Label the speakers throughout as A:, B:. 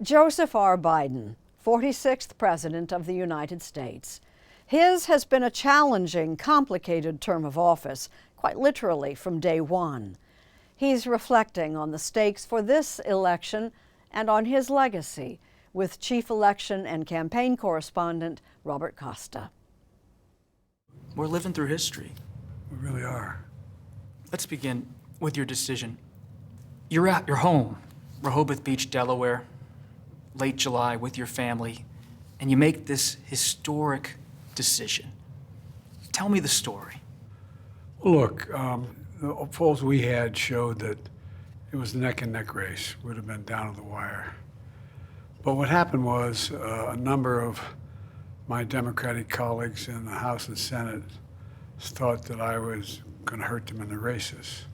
A: Joseph R. Biden, 46th President of the United States. His has been a challenging, complicated term of office, quite literally from day one. He's reflecting on the stakes for this election and on his legacy with Chief Election and Campaign Correspondent Robert Costa.
B: We're living through history.
C: We really are.
B: Let's begin with your decision. You're at your home, Rehoboth Beach, Delaware, late July with your family, and you make this historic decision. Tell me the story.
C: Look, the polls we had showed that it was a neck-and-neck race. Would have been down to the wire. But what happened was a number of my Democratic colleagues in the House and Senate thought that I was going to hurt them in the races.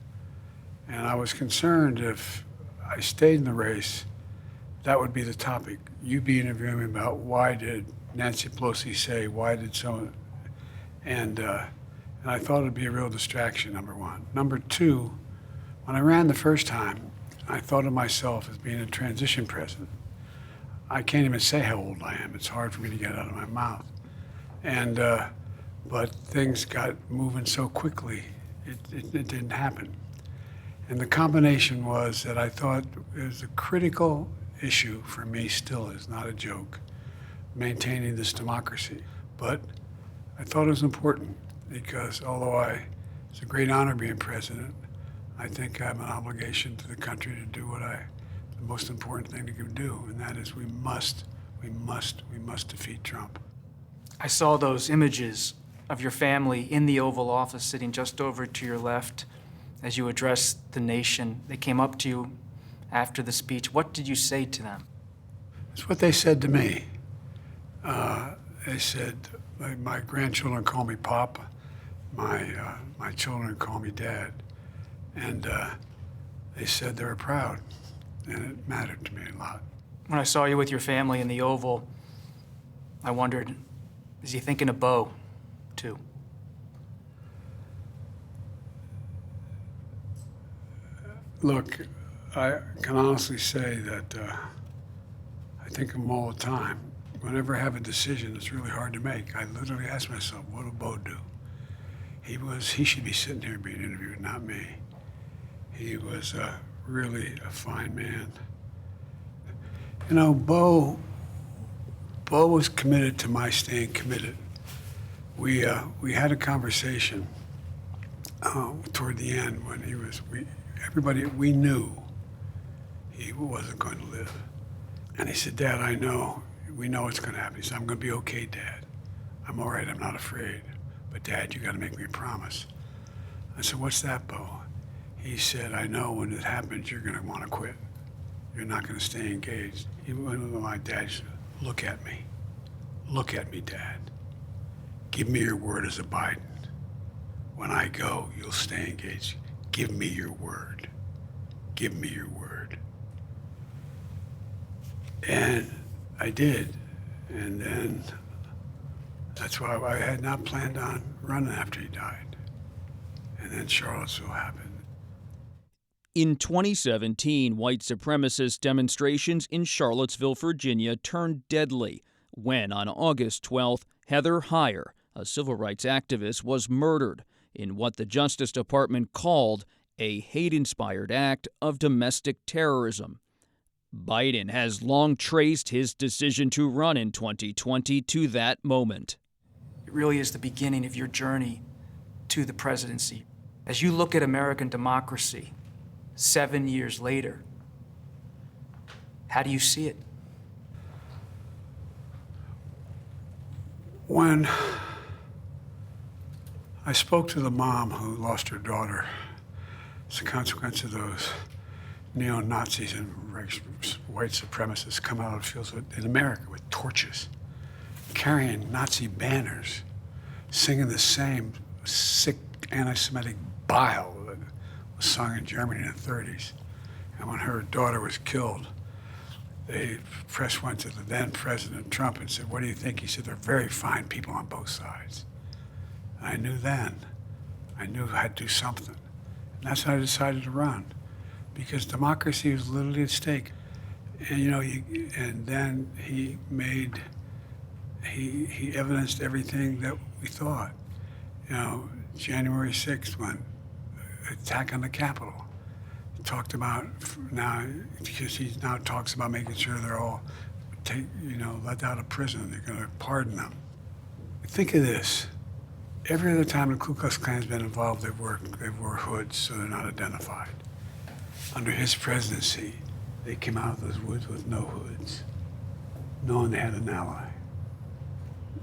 C: And I was concerned if I stayed in the race, that would be the topic. You'd be interviewing me about why did Nancy Pelosi say, why did someone, and I thought it'd be a real distraction, number one. Number two, when I ran the first time, I thought of myself as being a transition president. I can't even say how old I am. It's hard for me to get out of my mouth. And, but things got moving so quickly, it didn't happen. And the combination was that I thought it was a critical issue for me, still is, not a joke, maintaining this democracy. But I thought it was important because although it's a great honor being president, I think I have an obligation to the country to do the most important thing to do, and that is we must defeat Trump.
B: I saw those images of your family in the Oval Office sitting just over to your left as you addressed the nation. They came up to you after the speech. What did you say to them?
C: It's what they said to me. They said, my grandchildren call me Pop, my children call me Dad, and they said they were proud, and it mattered to me a lot.
B: When I saw you with your family in the Oval, I wondered, is he thinking of Bo, too?
C: Look, I can honestly say that I think of him all the time. Whenever I have a decision that's really hard to make, I literally ask myself, what will Bo do? He should be sitting here being interviewed, not me. He was really a fine man. You know, Bo was committed to my staying committed. We had a conversation toward the end when we knew he wasn't going to live. And he said, Dad, we know what's going to happen. He said, I'm going to be okay, Dad. I'm all right, I'm not afraid. But Dad, you got to make me a promise. I said, what's that, Bo? He said, I know when it happens, you're going to want to quit. You're not going to stay engaged. He went to my dad, he said, look at me. Look at me, Dad. Give me your word as a Biden. When I go, you'll stay engaged. Give me your word. Give me your word. And I did. And then that's why I had not planned on running after he died. And then Charlottesville happened.
D: In 2017, white supremacist demonstrations in Charlottesville, Virginia turned deadly when, on August 12th, Heather Heyer, a civil rights activist, was murdered in what the Justice Department called a hate-inspired act of domestic terrorism. Biden has long traced his decision to run in 2020 to that moment.
B: It really is the beginning of your journey to the presidency. As you look at American democracy 7 years later, how do you see it?
C: When I spoke to the mom who lost her daughter as a consequence of those neo-Nazis and white supremacists come out of the fields in America with torches, carrying Nazi banners, singing the same sick anti-Semitic bile that was sung in Germany in the 30s. And when her daughter was killed, the press went to the then President Trump and said, what do you think? He said, they're very fine people on both sides. And I knew then, I had to do something. And that's how I decided to run, because democracy was literally at stake. And and then he evidenced everything that we thought. January 6th, when attack on the Capitol. He talked about now, because he now talks about making sure they're all let out of prison. They're going to pardon them. Think of this. Every other time the Ku Klux Klan's been involved, they've wore hoods so they're not identified. Under his presidency, they came out of those woods with no hoods, knowing they had an ally.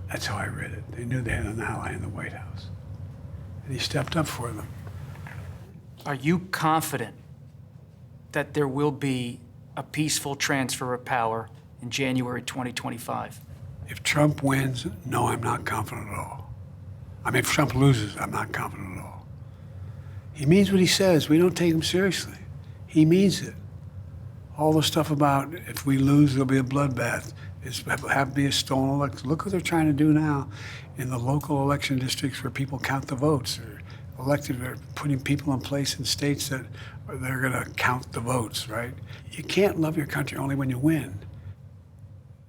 C: That's how I read it. They knew they had an ally in the White House. And he stepped up for them.
B: Are you confident that there will be a peaceful transfer of power in January 2025?
C: If Trump wins, no, I'm not confident at all. I mean, if Trump loses, I'm not confident at all. He means what he says. We don't take him seriously. He means it. All the stuff about if we lose, there'll be a bloodbath. It's have to be a stolen election. Look what they're trying to do now in the local election districts where people count the votes. They're putting people in place in states that they're going to count the votes, right? You can't love your country only when you win.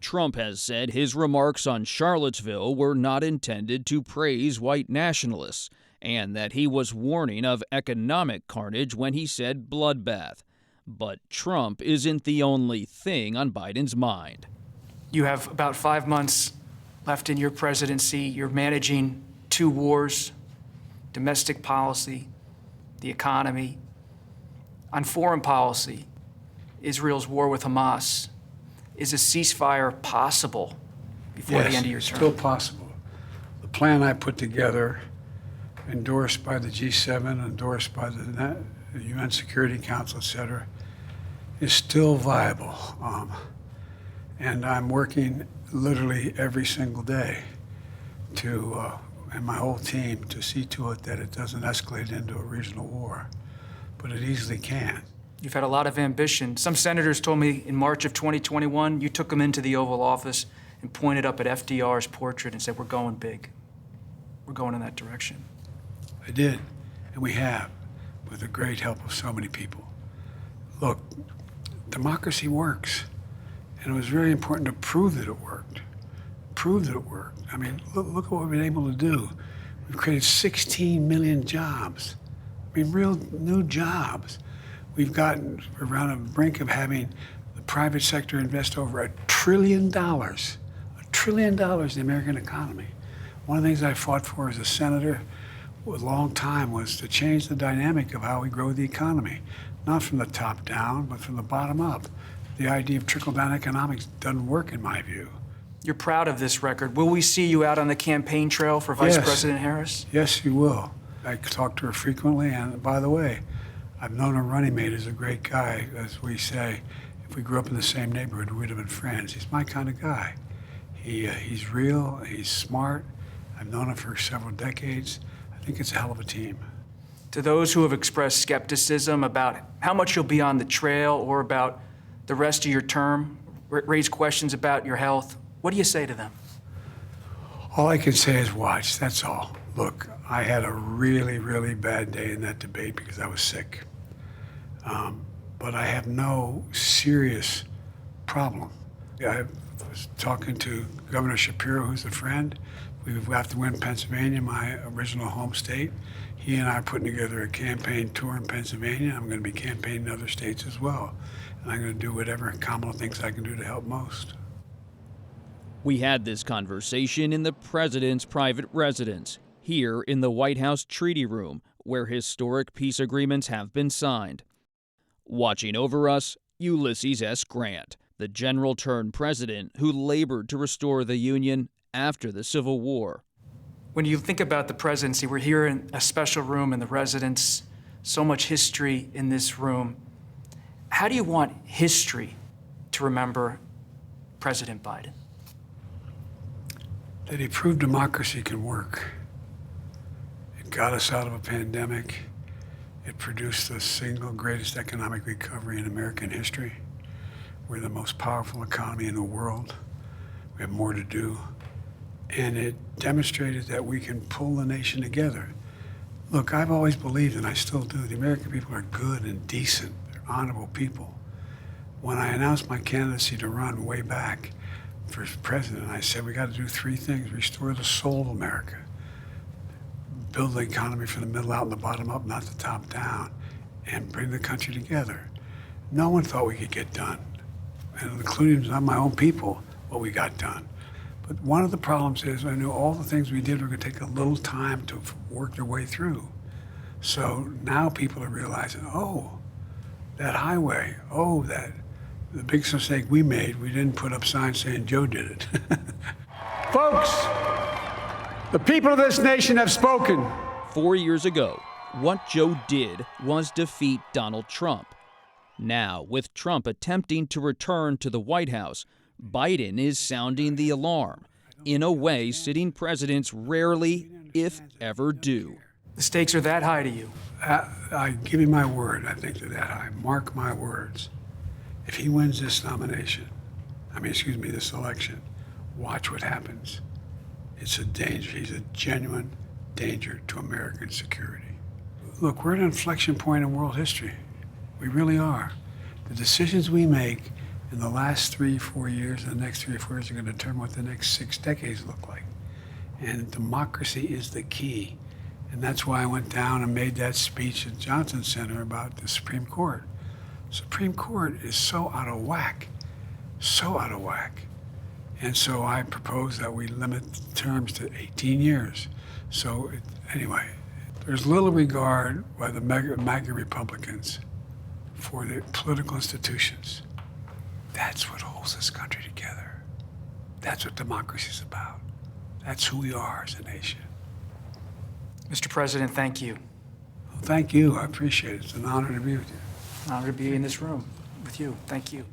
D: Trump has said his remarks on Charlottesville were not intended to praise white nationalists, and that he was warning of economic carnage when he said bloodbath. But Trump isn't the only thing on Biden's mind.
B: You have about 5 months left in your presidency. You're managing 2 wars, domestic policy, the economy. On foreign policy, Israel's war with Hamas. Is a ceasefire possible before the end of your term?
C: Still possible. The plan I put together, endorsed by the G7, endorsed by the UN Security Council, et cetera, is still viable. And I'm working literally every single day and my whole team to see to it that it doesn't escalate into a regional war. But it easily can.
B: You've had a lot of ambition. Some senators told me in March of 2021, you took them into the Oval Office and pointed up at FDR's portrait and said, we're going big. We're going in that direction.
C: I did, and we have, with the great help of so many people. Look, democracy works, and it was very important to prove that it worked. Prove that it worked. I mean, look at what we've been able to do. We've created 16 million jobs. I mean, real new jobs. We've gotten around the brink of having the private sector invest over $1 trillion. $1 trillion in the American economy. One of the things I fought for as a senator for a long time was to change the dynamic of how we grow the economy. Not from the top down, but from the bottom up. The idea of trickle-down economics doesn't work in my view.
B: You're proud of this record. Will we see you out on the campaign trail for Vice President Harris?
C: Yes, you will. I talk to her frequently, and by the way, I've known her running mate is a great guy. As we say, if we grew up in the same neighborhood, we'd have been friends. He's my kind of guy. He's real, he's smart. I've known him for several decades. I think it's a hell of a team.
B: To those who have expressed skepticism about how much you'll be on the trail or about the rest of your term, raise questions about your health, what do you say to them?
C: All I can say is watch, that's all. Look, I had a really, really bad day in that debate because I was sick. But I have no serious problem. I was talking to Governor Shapiro, who's a friend. We have to win Pennsylvania, my original home state. He and I are putting together a campaign tour in Pennsylvania. I'm going to be campaigning in other states as well. And I'm going to do whatever Kamala thinks I can do to help most.
D: We had this conversation in the president's private residence, here in the White House Treaty Room, where historic peace agreements have been signed. Watching over us, Ulysses S. Grant, the general-turned-president who labored to restore the Union after the Civil War.
B: When you think about the presidency, we're here in a special room in the residence, so much history in this room. How do you want history to remember President Biden?
C: That he proved democracy can work. It got us out of a pandemic. It produced the single greatest economic recovery in American history. We're the most powerful economy in the world. We have more to do. And it demonstrated that we can pull the nation together. Look, I've always believed, and I still do, the American people are good and decent. They're honorable people. When I announced my candidacy to run way back for president, I said we got to do three things: restore the soul of America, build the economy from the middle out and the bottom up, not the top down, and bring the country together. No one thought we could get done, and including not my own people, what we got done. But one of the problems is I knew all the things we did were going to take a little time to work their way through. So now people are realizing, oh, that highway, oh, the big mistake we made, we didn't put up signs saying Joe did it.
E: Folks, the people of this nation have spoken.
D: 4 years ago, what Joe did was defeat Donald Trump. Now, with Trump attempting to return to the White House, Biden is sounding the alarm, in a way sitting presidents rarely, if ever, do.
B: The stakes are that high to you.
C: I give you my word, I think they're that high. Mark my words. If he wins this this election, watch what happens. It's a danger. He's a genuine danger to American security. Look, we're at an inflection point in world history. We really are. The decisions we make in the last 3-4 years and the next 3 or 4 years are going to determine what the next 6 decades look like. And democracy is the key. And that's why I went down and made that speech at Johnson Center about the Supreme Court. Supreme Court is so out of whack, so out of whack. And so I propose that we limit the terms to 18 years. So anyway, there's little regard by the MAGA Republicans for the political institutions. That's what holds this country together. That's what democracy is about. That's who we are as a nation.
B: Mr. President, thank you.
C: Well, thank you. I appreciate it. It's an honor to be with you.
B: An honor to be in this room with you. Thank you.